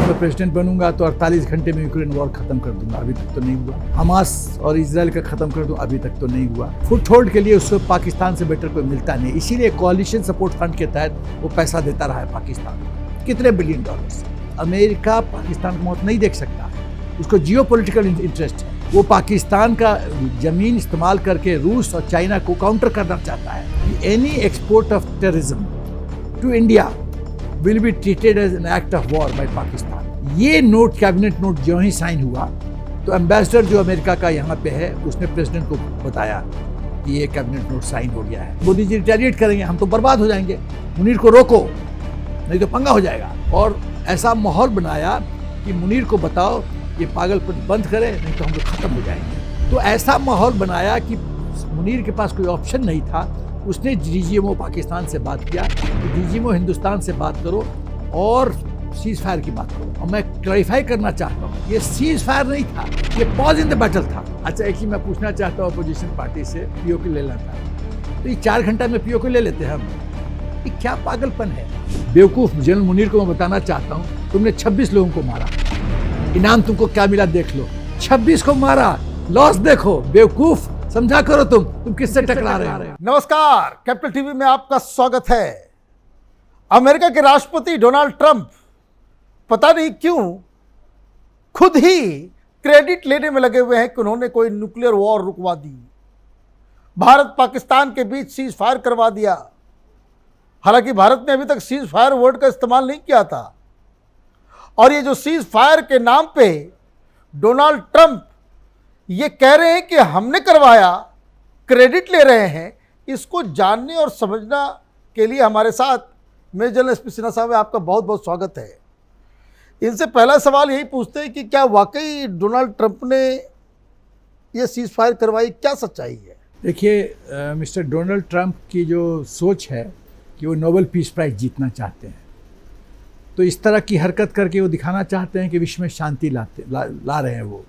जब मैं प्रेसिडेंट बनूंगा तो 48 घंटे में यूक्रेन वॉर खत्म कर दूंगा, अभी तक तो नहीं हुआ। हमास और इजराइल का खत्म कर दूं, अभी तक तो नहीं हुआ। फुट होल्ड के लिए उसको पाकिस्तान से बेटर कोई मिलता नहीं, इसीलिए कोalition सपोर्ट फंड के तहत वो पैसा देता रहा है पाकिस्तान को। कितने बिलियन डॉलर्स। अमेरिका पाकिस्तान को मौत नहीं देख सकता, उसको जियोपॉलिटिकल इंटरेस्ट है। वो पाकिस्तान का जमीन इस्तेमाल करके रूस और चाइना को काउंटर करना चाहता है। Any export of terrorism to India will be treated as an act of war by Pakistan. ये नोट, कैबिनेट नोट जो ही साइन हुआ तो एम्बेसडर जो अमेरिका का यहाँ पे है उसने प्रेसिडेंट को बताया कि ये कैबिनेट नोट साइन हो गया है। मोदी जी रिटेलिएट करेंगे, हम तो बर्बाद हो जाएंगे, मुनीर को रोको नहीं तो पंगा हो जाएगा। और ऐसा माहौल बनाया कि मुनीर को बताओ ये पागलपन बंद करे नहीं तो हम लोग खत्म हो जाएंगे। तो ऐसा माहौल बनाया कि मुनीर के पास कोई ऑप्शन नहीं था। उसने डीजीएमओ पाकिस्तान से बात किया कि डीजीएमओ हिंदुस्तान से बात करो और सीज फायर की बात करो। और मैं क्लैरिफाई करना चाहता हूँ, ये सीज फायर नहीं था, ये पॉज इन द बैटल था। अच्छा, एक ही मैं पूछना चाहता हूँ अपोजिशन पार्टी से, पीओके ले लेता तो ये 4 घंटा में पीओके ले लेते हैं हम, ये क्या पागलपन है। बेवकूफ़ जनरल मुनीर को मैं बताना चाहता हूँ, तुमने 26 लोगों को मारा, इनाम तुमको क्या मिला देख लो। 26 को मारा, लॉस देखो। बेवकूफ़, समझा करो तुम किससे टकरा रहे हो। नमस्कार, कैपिटल टीवी में आपका स्वागत है। अमेरिका के राष्ट्रपति डोनाल्ड ट्रंप पता नहीं क्यों खुद ही क्रेडिट लेने में लगे हुए हैं कि उन्होंने कोई न्यूक्लियर वॉर रुकवा दी, भारत पाकिस्तान के बीच सीज फायर करवा दिया। हालांकि भारत ने अभी तक सीज फायर वर्ड का इस्तेमाल नहीं किया था। और ये जो सीज फायर के नाम पे डोनाल्ड ट्रंप ये कह रहे हैं कि हमने करवाया, क्रेडिट ले रहे हैं, इसको जानने और समझना के लिए हमारे साथ मेजर जनरल एसपी सिन्हा साहब, आपका बहुत बहुत स्वागत है। इनसे पहला सवाल यही पूछते हैं कि क्या वाकई डोनाल्ड ट्रंप ने ये सीज फायर करवाई, क्या सच्चाई है? देखिए, मिस्टर डोनाल्ड ट्रंप की जो सोच है कि वो नोबेल पीस प्राइज जीतना चाहते हैं, तो इस तरह की हरकत करके वो दिखाना चाहते हैं कि विश्व में शांति ला रहे हैं। वो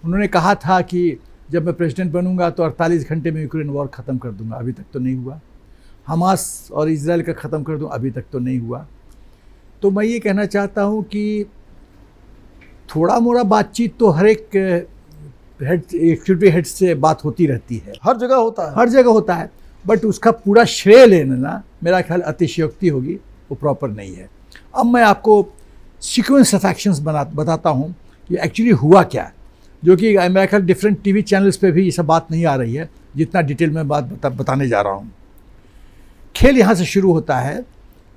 उन्होंने कहा था कि जब मैं प्रेसिडेंट बनूंगा तो 48 घंटे में यूक्रेन वॉर ख़त्म कर दूंगा, अभी तक तो नहीं हुआ। हमास और इजराइल का ख़त्म कर दूं, अभी तक तो नहीं हुआ। तो मैं ये कहना चाहता हूँ कि थोड़ा मोड़ा बातचीत तो हर एक एक्सिक्यूटिव हेड से बात होती रहती है, हर जगह होता है, हर जगह होता है। बट उसका पूरा श्रेय लेना मेरा ख्याल अतिशयोक्ति होगी, वो प्रॉपर नहीं है। अब मैं आपको सीक्वेंस ऑफ एक्शंस बताता हूँ कि एक्चुअली हुआ क्या, जो कि मेरा ख्याल डिफरेंट टीवी चैनल्स पे भी ये सब बात नहीं आ रही है जितना डिटेल में बात बताने जा रहा हूँ। खेल यहाँ से शुरू होता है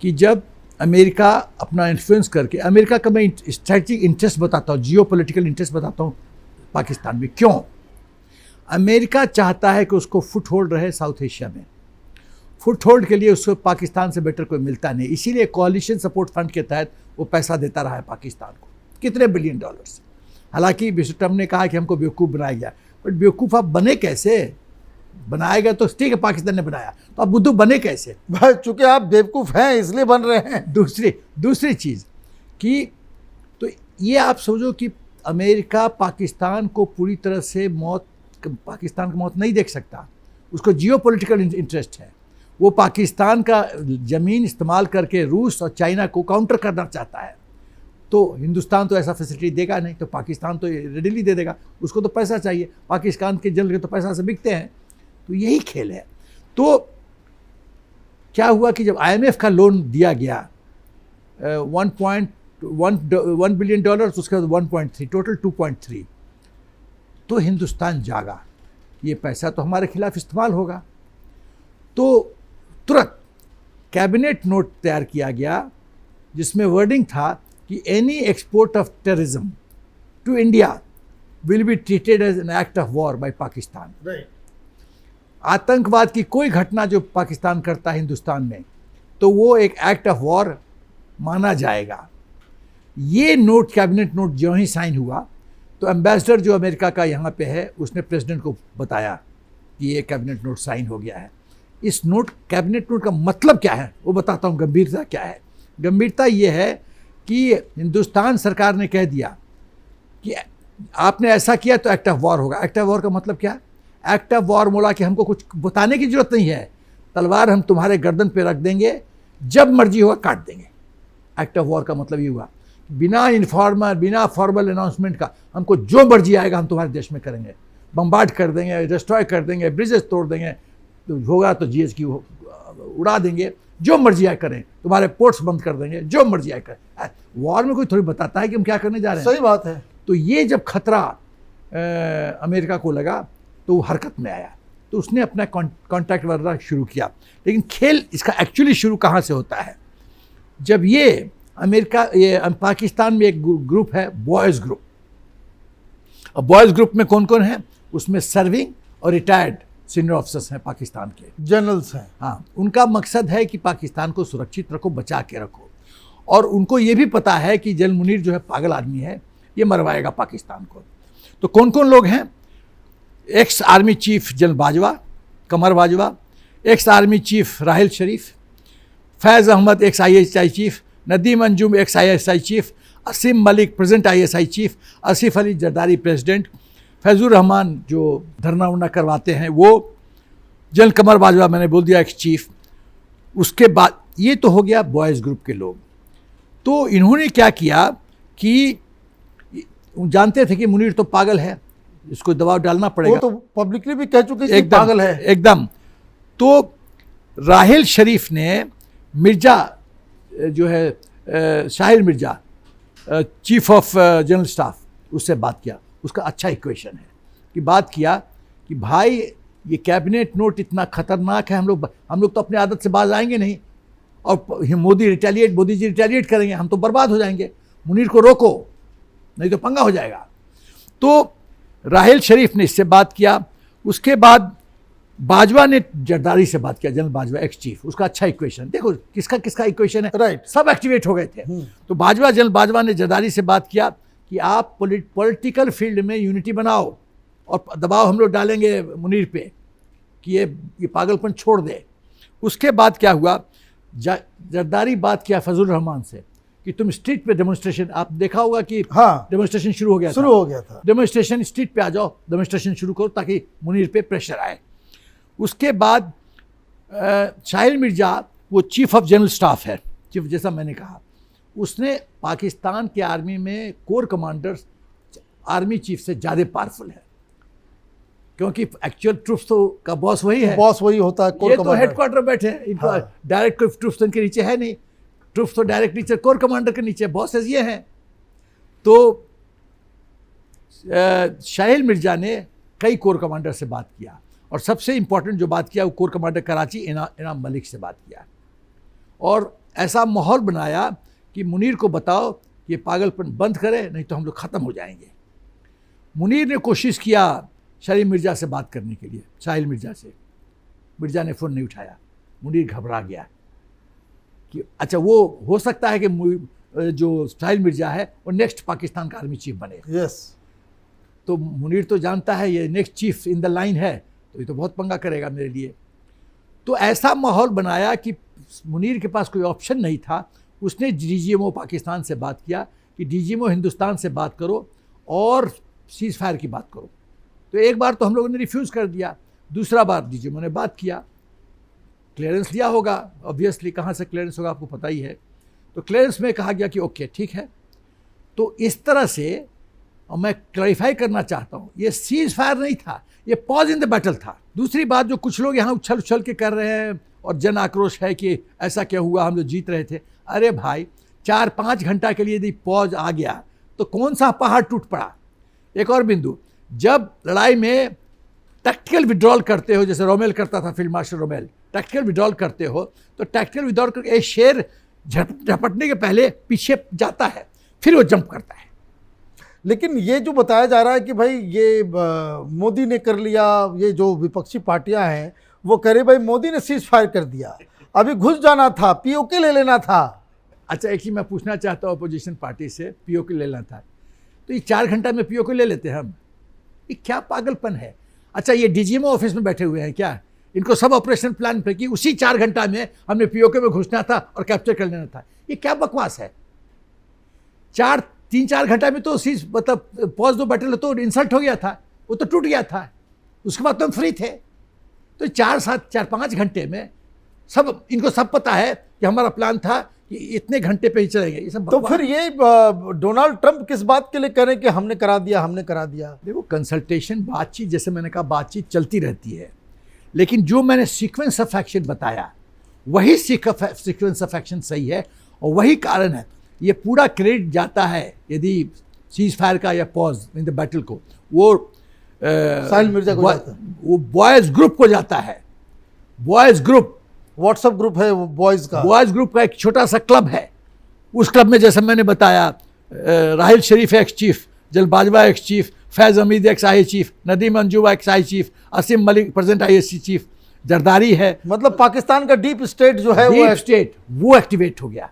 कि जब अमेरिका अपना इन्फ्लुएंस करके, अमेरिका का मैं स्ट्रैटेजिक इंटरेस्ट बताता हूँ, जियोपॉलिटिकल इंटरेस्ट बताता हूँ पाकिस्तान में। क्यों? अमेरिका चाहता है कि उसको फुट होल्ड रहे साउथ एशिया में। फुट होल्ड के लिए उसको पाकिस्तान से बेटर कोई मिलता नहीं, इसीलिए कोalition सपोर्ट फंड के तहत वो पैसा देता रहा है पाकिस्तान को। कितने बिलियन डॉलर्स। हालांकि मिस्टर ट्रंप ने कहा कि हमको बेवकूफ़ बनाया गया, बट बेवकूफ़ आप बने कैसे? बनाएगा तो ठीक है, पाकिस्तान ने बनाया, तो आप बुद्धू बने कैसे? भाई चूंकि आप बेवकूफ़ हैं इसलिए बन रहे हैं। दूसरी चीज़ कि तो ये आप समझो कि अमेरिका पाकिस्तान को पूरी तरह से पाकिस्तान को मौत नहीं देख सकता, उसको जियोपॉलिटिकल इंटरेस्ट है। वो पाकिस्तान का ज़मीन इस्तेमाल करके रूस और चाइना को काउंटर करना चाहता है। तो हिंदुस्तान तो ऐसा फैसिलिटी देगा नहीं, तो पाकिस्तान तो रेडिली दे देगा, उसको तो पैसा चाहिए। पाकिस्तान के जनरल के तो पैसा से बिकते हैं। तो यही खेल है। तो क्या हुआ कि जब IMF का लोन दिया गया 1 बिलियन डॉलर, उसके बाद 1.3, टोटल 2.3, तो हिंदुस्तान जागा, ये पैसा तो हमारे खिलाफ इस्तेमाल होगा। तो तुरंत कैबिनेट नोट तैयार किया गया जिसमें वर्डिंग था कि any export of terrorism to India will be treated as an act of war by Pakistan. आतंकवाद की कोई घटना जो पाकिस्तान करता है हिंदुस्तान में, तो वो एक एक्ट ऑफ वॉर माना जाएगा। ये नोट, कैबिनेट नोट जो ही साइन हुआ तो एम्बेसडर जो अमेरिका का यहाँ पे है उसने प्रेसिडेंट को बताया कि ये कैबिनेट नोट साइन हो गया है। इस कैबिनेट नोट का मतलब क्या है वो बताता हूँ, गंभीरता क्या है। गंभीरता ये है कि हिंदुस्तान सरकार ने कह दिया कि आपने ऐसा किया तो एक्ट ऑफ वॉर होगा। एक्ट ऑफ वॉर का मतलब क्या? एक्ट ऑफ वॉर बोला कि हमको कुछ बताने की जरूरत नहीं है, तलवार हम तुम्हारे गर्दन पे रख देंगे, जब मर्जी होगा काट देंगे। एक्ट ऑफ वॉर का मतलब ये हुआ बिना इन्फॉर्मल, बिना फॉर्मल अनाउंसमेंट का हमको जो मर्जी आएगा हम तुम्हारे देश में करेंगे, बम्बार्ड कर देंगे, डिस्ट्रॉय कर देंगे, ब्रिजेस तोड़ देंगे, तो होगा तो जीएस की उड़ा देंगे, जो मर्जी आए करें, तुम्हारे पोर्ट्स बंद कर देंगे, जो मर्जी आए करें। वॉर में कोई थोड़ी बताता है कि हम क्या करने जा रहे हैं। सही बात है। तो ये जब खतरा अमेरिका को लगा तो वो हरकत में आया, तो उसने अपना कॉन्ट्रैक्ट वगैरह शुरू किया। लेकिन खेल इसका एक्चुअली शुरू कहाँ से होता है? जब ये पाकिस्तान में एक ग्रुप है बॉयज़ ग्रुप। अब बॉयज़ ग्रुप में कौन कौन है? उसमें सर्विंग और रिटायर्ड सीनियर ऑफिसर्स हैं पाकिस्तान के, जनरल्स हैं। हाँ, उनका मकसद है कि पाकिस्तान को सुरक्षित रखो, बचा के रखो। और उनको ये भी पता है कि जनरल मुनीर जो है पागल आदमी है, ये मरवाएगा पाकिस्तान को। तो कौन कौन लोग हैं? Ex army chief general Bajwa, Qamar Bajwa, ex army chief Raheel Sharif, Faiz Ahmed ex ISI chief, Nadeem Anjum ex ISI chief, Asim Malik present ISI chief, Asif Ali Zardari president, Faizur Rahman जो धरना उरना करवाते हैं वो, जनरल कमर बाजवा मैंने बोल दिया एक्स चीफ। उसके बाद ये तो हो गया बॉयज़ ग्रुप के लोग। तो इन्होंने क्या किया कि जानते थे कि मुनीर तो पागल है, इसको दबाव डालना पड़ेगा। वो तो पब्लिकली भी कह चुके एकदम पागल है एकदम। तो राहिल शरीफ ने मिर्जा जो है Shahir Mirza chief of general staff, उससे बात किया। उसका अच्छा इक्वेशन है कि बात किया कि भाई ये कैबिनेट नोट इतना खतरनाक है, हम लोग तो अपनी आदत से बाज आएंगे नहीं, और मोदी जी रिटेलिएट करेंगे, हम तो बर्बाद हो जाएंगे। मुनीर को रोको नहीं तो पंगा हो जाएगा। तो राहिल शरीफ ने इससे बात किया। उसके बाद बाजवा ने जरदारी से बात किया, जनरल बाजवा एक्स चीफ। उसका अच्छा इक्वेशन देखो, किसका किसका इक्वेशन है, राइट। सब एक्टिवेट हो गए थे। तो जनरल बाजवा ने जरदारी से बात किया कि आप पॉलिटिकल फील्ड में यूनिटी बनाओ और दबाव हम लोग डालेंगे मुनीर पे कि ये पागलपन छोड़ दे। उसके बाद क्या हुआ, जरदारी बात किया फजल रहमान से कि तुम स्ट्रीट पे डेमोन्स्ट्रेशन, आप देखा होगा कि हाँ, डेमोन्स्ट्रेशन शुरू हो गया था। डेमोन्स्ट्रेशन स्ट्रीट पे आ जाओ, डेमोन्स्ट्रेशन शुरू करो ताकि मुनीर पे प्रेशर आए। उसके बाद शाहिर मिर्जा वो चीफ ऑफ जनरल स्टाफ है, चीफ, जैसा मैंने कहा, उसने पाकिस्तान के आर्मी में कोर कमांडर्स आर्मी चीफ से ज़्यादा पावरफुल है, क्योंकि एक्चुअल ट्रूप्स तो का बॉस वही है, बॉस वही होता है। ये तो हेडक्वार्टर बैठे हैं, इनको डायरेक्ट कोई ट्रूप्स तो इनके नीचे है नहीं, ट्रूप्स तो डायरेक्ट नीचे कोर कमांडर के नीचे बॉसेस ये हैं। तो शाहिर मिर्जा ने कई कोर कमांडर से बात किया, और सबसे इम्पोर्टेंट जो बात किया वो कोर कमांडर कराची इनाम मलिक से बात किया, और ऐसा माहौल बनाया कि मुनीर को बताओ कि ये पागलपन बंद करे नहीं तो हम लोग ख़त्म हो जाएंगे। मुनीर ने कोशिश किया शाहिर मिर्जा से बात करने के लिए, शाहिर मिर्जा से, मिर्जा ने फ़ोन नहीं उठाया। मुनीर घबरा गया कि अच्छा वो हो सकता है कि जो शाहिर मिर्जा है वो नेक्स्ट पाकिस्तान का आर्मी चीफ बने। यस। तो मुनीर तो जानता है ये next chief in the line है, तो ये तो बहुत पंगा करेगा मेरे लिए। तो ऐसा माहौल बनाया कि मुनीर के पास कोई ऑप्शन नहीं था। उसने DGMO पाकिस्तान से बात किया कि DGMO हिंदुस्तान से बात करो और सीज़ फायर की बात करो। तो एक बार तो हम लोगों ने रिफ्यूज़ कर दिया, दूसरा बार DGMO ने बात किया, क्लियरेंस लिया होगा, ऑब्वियसली कहाँ से क्लियरेंस होगा आपको पता ही है। तो क्लियरेंस में कहा गया कि ओके ठीक है। तो इस तरह से, और मैं क्लैरिफाई करना चाहता हूँ, ये सीज़ फायर नहीं था, ये पॉज इन द बैटल था। दूसरी बात, जो कुछ लोग यहाँ उछल उछल के कर रहे हैं और जन आक्रोश है कि ऐसा क्या हुआ, हम लोग जीत रहे थे। अरे भाई, 4-5 घंटा के लिए यदि पॉज आ गया तो कौन सा पहाड़ टूट पड़ा। एक और बिंदु, जब लड़ाई में टैक्टिकल विड्रॉल करते हो, जैसे रोमेल करता था, field marshal Rommel, tactical withdrawal करते हो तो टैक्टिकल विड्रॉल करके एक शेर झपटने के पहले पीछे जाता है, फिर वो जंप करता है। लेकिन ये जो बताया जा रहा है कि भाई ये मोदी ने कर लिया, ये जो विपक्षी पार्टियां हैं वो कह रही भाई मोदी ने सीज फायर कर दिया, अभी घुस जाना था, POK ले लेना था। अच्छा, एक ही मैं पूछना चाहता हूँ अपोजिशन पार्टी से, POK ले लेना था तो ये 4 घंटा में POK ले लेते हैं हम, ये क्या पागलपन है। अच्छा, ये DGMO ऑफिस में बैठे हुए हैं क्या, इनको सब ऑपरेशन प्लान पे कि उसी 4 घंटा में हमने POK में घुसना था और कैप्चर कर लेना था। ये क्या बकवास है। 3-4 घंटा में तो सीज मतलब पॉज दो बैटल तो इंसल्ट हो गया था, वो तो टूट गया था, उसके बाद तो हम फ्री थे। तो 4-5 घंटे में सब, इनको सब पता है कि हमारा प्लान था कि इतने घंटे पे ही चलेंगे, ये सब तो बकवास। फिर ये डोनाल्ड ट्रंप किस बात के लिए कह रहे हैं कि हमने करा दिया, हमने करा दिया? देखो, कंसल्टेशन, बातचीत, जैसे मैंने कहा, बातचीत चलती रहती है, लेकिन जो मैंने सीक्वेंस ऑफ एक्शन बताया वही सीक्वेंस ऑफ एक्शन सही है और वही कारण है। ये पूरा क्रेडिट जाता है, यदि सीज फायर का या पॉज इन द बैटल को, वो साहिल मिर्जा को जाता है। वो बॉयज ग्रुप को जाता है। बॉयज ग्रुप, व्हाट्सएप ग्रुप है वो बॉयज का। बॉयज ग्रुप का एक छोटा सा क्लब है। उस क्लब में, जैसे मैंने बताया, राहिल शरीफ एक्स चीफ, जल Bajwa ex chief, Faiz Hameed ex I chief, Nadeem Anjum ex I chief, Asim Malik present ISC chief, Zardari है। मतलब पाकिस्तान का डीप स्टेट जो है डीप स्टेट वो एक्टिवेट हो गया,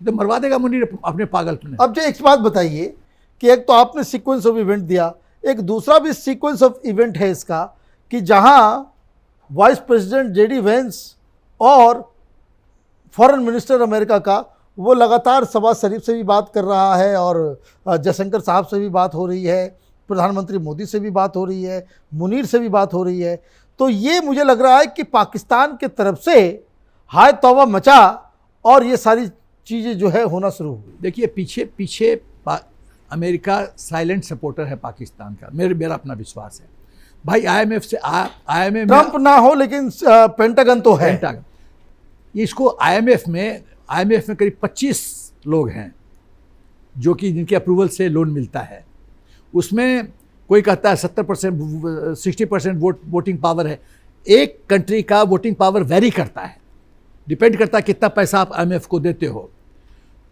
तो मरवा देगा मुनीर अपने पागलपन। अब जो एक बात बताइए कि एक तो आपने सीक्वेंस ऑफ इवेंट दिया, एक दूसरा भी सीक्वेंस ऑफ इवेंट है इसका कि जहां वाइस प्रेसिडेंट JD वेंस और फॉरेन मिनिस्टर अमेरिका का वो लगातार शहबाज शरीफ से भी बात कर रहा है और जयशंकर साहब से भी बात हो रही है, प्रधानमंत्री मोदी से भी बात हो रही है, मुनीर से भी बात हो रही है। तो ये मुझे लग रहा है कि पाकिस्तान के तरफ से हाय तौबा मचा और ये सारी चीज़ें जो है होना शुरू हुई। देखिए, पीछे अमेरिका साइलेंट सपोर्टर है पाकिस्तान का, मेरा अपना विश्वास है भाई। IMF से IMF ट्रंप ना हो लेकिन पेंटागन तो है। पेंटागन, इसको IMF में करीब 25 लोग हैं जो कि जिनके अप्रूवल से लोन मिलता है। उसमें कोई कहता है 70%, 60% वोटिंग पावर है। एक कंट्री का वोटिंग पावर वेरी करता है, डिपेंड करता है कितना पैसा आप IMF को देते हो।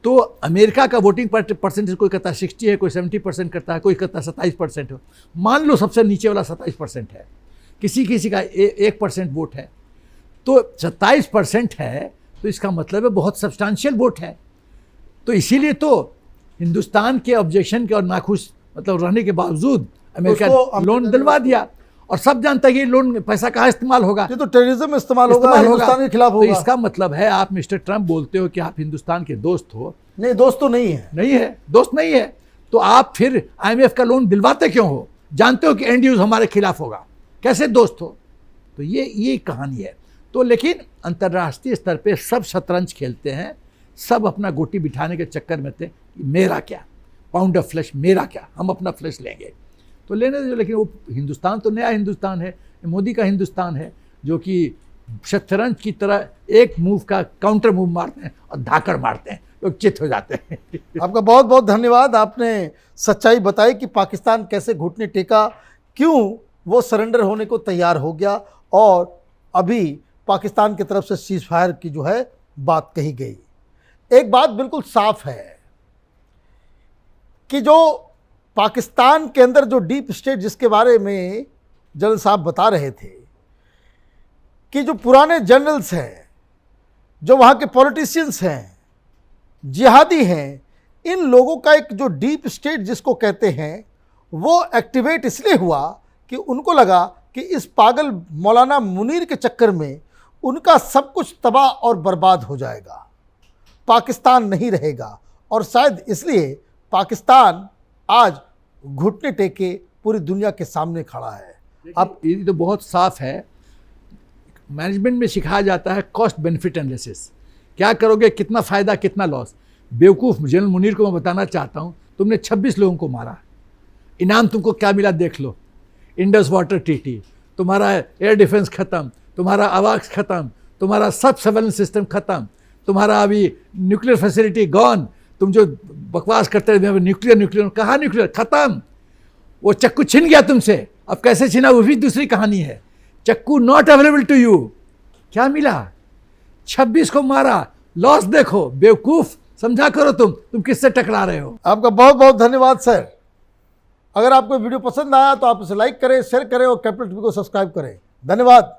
तो अमेरिका का वोटिंग परसेंटेज कोई कहता है 60 है, कोई 70% करता है, कोई कहता है 27% हो। मान लो सबसे नीचे वाला 27% है, किसी का 1% वोट है, तो 27% है, तो इसका मतलब है बहुत सब्सटेंशियल वोट है। तो इसीलिए तो हिंदुस्तान के ऑब्जेक्शन के और नाखुश मतलब रहने के बावजूद अमेरिका लोन दिलवा दिया, और सब जानता है कि लोन पैसा कहाँ इस्तेमाल होगा, ये तो टेररिज्म इस्तेमाल होगा, हिंदुस्तान के खिलाफ होगा। तो इसका मतलब है, आप मिस्टर ट्रंप बोलते हो कि आप हिंदुस्तान के दोस्त हो, नहीं दोस्त तो नहीं है, दोस्त नहीं है, तो आप फिर IMF का लोन दिलवाते क्यों हो? जानते हो कि एंड यूज हमारे खिलाफ होगा, कैसे दोस्त हो? तो ये कहानी है। तो लेकिन अंतर्राष्ट्रीय स्तर पे सब शतरंज खेलते हैं, सब अपना गोटी बिठाने के चक्कर में थे कि मेरा क्या, पाउंड ऑफ फ्लैश मेरा क्या, हम अपना फ्लैश लेंगे, तो लेने दो। लेकिन वो हिंदुस्तान तो नया हिंदुस्तान है, मोदी का हिंदुस्तान है, जो कि शतरंज की तरह एक मूव का काउंटर मूव मारते हैं और धाकड़ मारते हैं, लोग चित हो जाते हैं। आपका बहुत बहुत धन्यवाद। आपने सच्चाई बताई कि पाकिस्तान कैसे घुटने टेका, क्यों वो सरेंडर होने को तैयार हो गया, और अभी पाकिस्तान की तरफ से सीज फायर की जो है बात कही गई। एक बात बिल्कुल साफ है कि जो पाकिस्तान के अंदर जो डीप स्टेट जिसके बारे में जनरल साहब बता रहे थे कि जो पुराने जनरल्स हैं, जो वहाँ के पॉलिटिशियंस हैं, जिहादी हैं, इन लोगों का एक जो डीप स्टेट जिसको कहते हैं वो एक्टिवेट इसलिए हुआ कि उनको लगा कि इस पागल मौलाना मुनीर के चक्कर में उनका सब कुछ तबाह और बर्बाद हो जाएगा, पाकिस्तान नहीं रहेगा। और शायद इसलिए पाकिस्तान आज घुटने टेके पूरी दुनिया के सामने खड़ा है। अब ये तो बहुत साफ है, मैनेजमेंट में सिखाया जाता है कॉस्ट बेनिफिट एनालिसिस, क्या करोगे, कितना फ़ायदा कितना लॉस। बेवकूफ़ जनरल मुनीर को मैं बताना चाहता हूँ, तुमने 26 लोगों को मारा, इनाम तुमको क्या मिला देख लो, इंडस वाटर ट्रीटी, तुम्हारा एयर डिफेंस ख़त्म, तुम्हारा आवाक्स ख़त्म, तुम्हारा सब सर्वेलेंस सिस्टम ख़त्म, तुम्हारा अभी न्यूक्लियर फैसिलिटी गॉन। तुम जो बकवास करते रहे न्यूक्लियर कहाँ, न्यूक्लियर ख़त्म, वो चक्कू छिन गया तुमसे। अब कैसे छिना वो भी दूसरी कहानी है। चक्कू नॉट अवेलेबल टू यू, क्या मिला, 26 को मारा, लॉस देखो, बेवकूफ़ समझा करो तुम किससे टकरा रहे हो। आपका बहुत बहुत धन्यवाद सर। अगर आपको वीडियो पसंद आया तो आप इसे लाइक करें, शेयर करें और कैपिटल टीवी को सब्सक्राइब करें। धन्यवाद।